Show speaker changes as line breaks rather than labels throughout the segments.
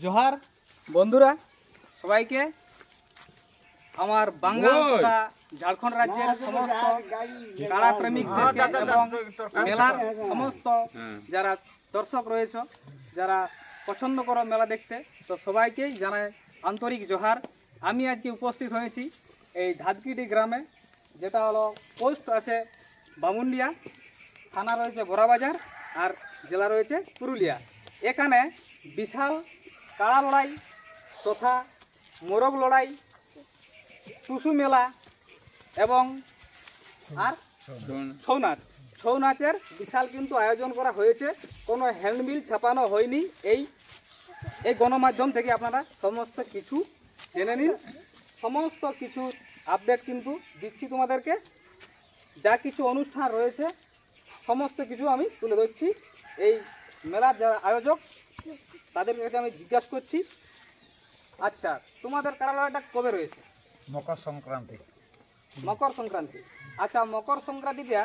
জোহার বন্ধুরা, সবাইকে আমার বাংলা তথা ঝাড়খণ্ড রাজ্যের সমস্ত কাড়া প্রেমিকদেরকে এবং মেলার সমস্ত যারা দর্শক রয়েছে, যারা পছন্দ করো মেলা দেখতে, তো সবাইকেই জানাই আন্তরিক জোহার। আমি আজকে উপস্থিত হয়েছি এই ধাদকিটি গ্রামে, যেটা হলো পোস্ট আছে বামুনডিয়া, থানা রয়েছে বড়াবাজার আর জেলা রয়েছে পুরুলিয়া। এখানে বিশাল কাড়া লড়াই তথা মোরগ লড়াই, টুসু মেলা এবং আর ছৌ নাচের বিশাল কিন্তু আয়োজন করা হয়েছে। কোনো হ্যান্ডবিল ছাপানো হয়নি। এই গণমাধ্যম থেকে আপনারা সমস্ত কিছু জেনে নিন। সমস্ত কিছু আপডেট কিন্তু দিচ্ছি তোমাদেরকে। যা কিছু অনুষ্ঠান রয়েছে সমস্ত কিছু আমি তুলে ধরছি। এই মেলার যারা আয়োজক তাদের কাছে আমি জিজ্ঞাসা করছি, আচ্ছা তোমাদের কাড়া লড়াইটা কবে রয়েছে?
মকর সংক্রান্তি।
মকর সংক্রান্তি। আচ্ছা, মকর সংক্রান্তিটা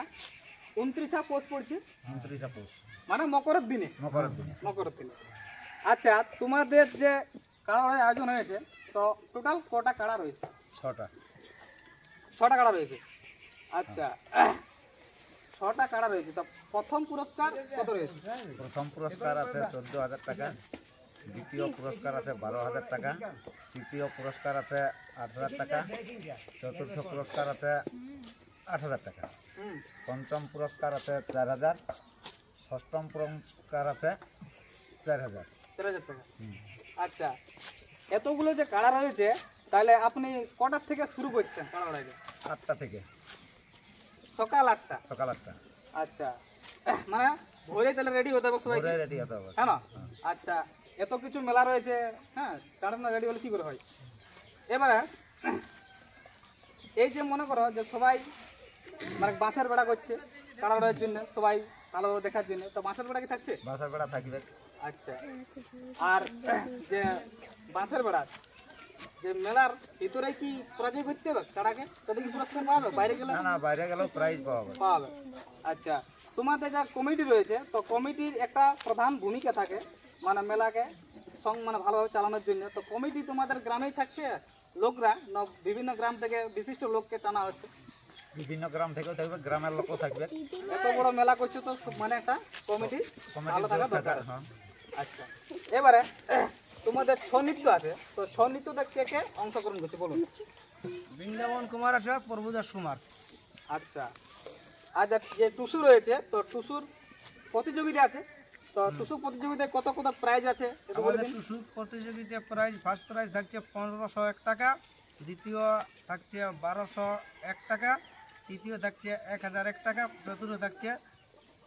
29 পৌষ পড়ছে,
29 পৌষ
মানে মকরের দিনে।
মকরের দিনে।
আচ্ছা, তোমাদের যে কাড়া লড়াই আয়োজন হয়েছে, তো টোটাল কটা কাড়া রয়েছে? 6টা কাড়া রয়েছে। আচ্ছা, 6টা কাড়া রয়েছে। তো প্রথম পুরস্কার কত রয়েছে?
প্রথম পুরস্কার আছে 14,000 টাকা, দ্বিতীয় পুরস্কার আছে 12,000 টাকা, তৃতীয় পুরস্কার আছে 8,000 টাকা, চতুর্থ পুরস্কার আছে 8,000 টাকা, পঞ্চম পুরস্কার আছে 4,000, ষষ্ঠম পুরস্কার আছে 4,000
টাকা। আচ্ছা, এতগুলো যে কাড়া রয়েছে, তাহলে আপনি কটার থেকে শুরু করছেন কাড়া লড়াইটা?
8টা থেকে।
সকাল 8টা?
সকাল 8টা।
আচ্ছা, মানে ভোরে তাহলে রেডি হতে হবে সবাই?
ভোরে রেডি হতে হবে।
হ্যাঁ না? আচ্ছা, এত কিছু মেলা রয়েছে, হ্যাঁ, তার না রেডি হলে কী করে হয়? এবারে এই যে মনে করো যে সবাই মানে বাঁশের বেড়া করছে কাড়া লড়াইয়ের জন্য, সবাই কালো দেখার জন্য, তো বাঁশের বেড়া কি থাকছে?
বাঁশের বেড়া থাকবে।
আচ্ছা, আর যে বাঁশের বেড়া যে মেলার ভিতরে কি পরাজয় করতে হবে কাড়াকে, তবে কি পুরস্কার পাওয়া যাবে? বাইরে গেলে?
না, বাইরে গেলেও প্রাইজ পাওয়া
যাবে। আচ্ছা, তোমাদের যা কমিটি রয়েছে, তো কমিটির একটা প্রধান ভূমিকা থাকে মানে মেলাকে মানে ভালোভাবে চালানোর জন্য। তো কমিটি তোমাদের গ্রামেই থাকছে লোকরা, না বিভিন্ন গ্রাম থেকে বিশিষ্ট লোককে টানা হচ্ছে?
বিভিন্ন গ্রাম থেকেও থাকবে, গ্রামের লোকও থাকবে।
এত বড় মেলা করছো তো মানে একটা কমিটি ভালো থাকা দরকার। আচ্ছা, এবারে তোমাদের ছৌ নৃত্য আছে, তো ছৌ নৃত্যতে কে কে অংশগ্রহণ করছে বলুন?
বৃন্দাবন কুমার আছে, প্রভুদাস কুমার।
আচ্ছা, আর যে টুসু রয়েছে, তো টুসুর প্রতিযোগিতা আছে, তো টুসু প্রতিযোগিতায় কত কত প্রাইজ আছে?
আমাদের টুসু প্রতিযোগিতায় প্রাইজ, ফার্স্ট প্রাইজ থাকছে 1501 টাকা, দ্বিতীয় থাকছে 1201 টাকা, তৃতীয় থাকছে 1001 টাকা, চতুর্থ থাকছে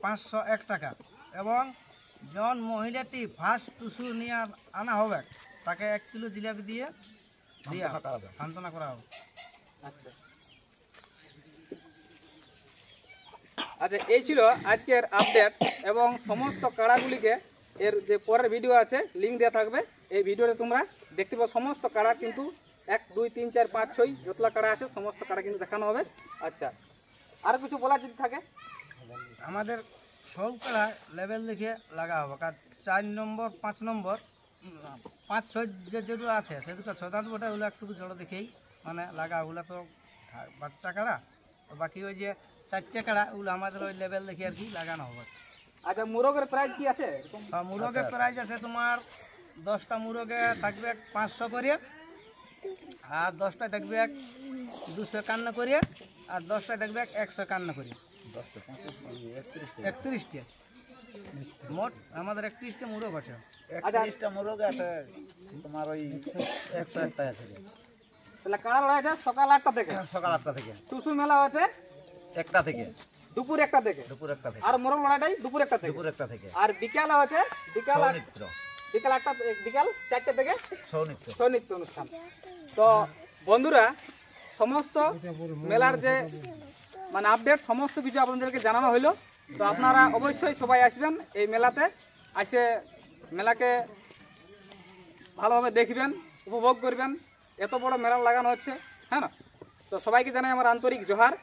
501 টাকা। এবং জন মহিলাটি ফার্স্ট টুসু নিয়ে আনা হবে তাকে 1 কিলো জিলাপি দিয়ে সান্ত্বনা করা হবে।
আচ্ছা আচ্ছা, এই ছিল আজকের আপডেট। এবং সমস্ত কাড়াগুলিকে এর যে পরের ভিডিও আছে লিঙ্ক দেওয়া থাকবে, এই ভিডিওতে তোমরা দেখতে পাবো সমস্ত কাড়া কিন্তু 1, 2, 3, 4, 5, 6 যতলা কাড়া আছে সমস্ত কাড়া কিন্তু দেখানো হবে। আচ্ছা, আর কিছু বলার যদি থাকে?
আমাদের সব কাড়া লেভেল দেখে লাগা হবে, কারণ 4 নম্বর 5 নম্বর 5, 6 যে যেগুলো আছে সে দুটো 6 দাঁত বটে, ওগুলো একটু জড়ো দেখেই মানে লাগা। ওগুলো তো বাচ্চা কাড়া, বাকি ওই যে 4টে কাড়া ওগুলো আমাদের ওই লেভেল দেখে আর কি লাগানো হবে।
আচ্ছা, মুরগের প্রাইস কি আছে?
মুরগের প্রাইস আছে তোমার 10টা মুরগে থাকবে 500 করে, আর 10টায় থাকবে 251 করে, আর 10টায় থাকবে 151 করে। 31টা মোট আমাদের 31টা মুরগ আছে।
31টা মুরগ আছে তোমার ওই 101 টাকা থেকে।
তাহলে কাড়া লড়াই আছে সকাল 8টা থেকে?
সকাল 8টা থেকে।
টুসু মেলা আছে
1টা থেকে,
দুপুর 1টা থেকে। আর মোরগ লড়াইটাই দুপুর 1টা থেকে। আর বিকালে আছে বিকাল 8টা, বিকাল 4টা থেকে ছৌ নৃত্য অনুষ্ঠান। তো বন্ধুরা, সমস্ত মেলার যে মানে আপডেট সমস্ত কিছু আপনাদেরকে জানানো হইলো। তো আপনারা অবশ্যই সবাই আসবেন এই মেলাতে, এসে মেলাকে ভালোভাবে দেখবেন, উপভোগ করবেন। এত বড় মেলা লাগানো হচ্ছে, হ্যাঁ না? তো সবাইকে জানাই আমার আন্তরিক জোহার।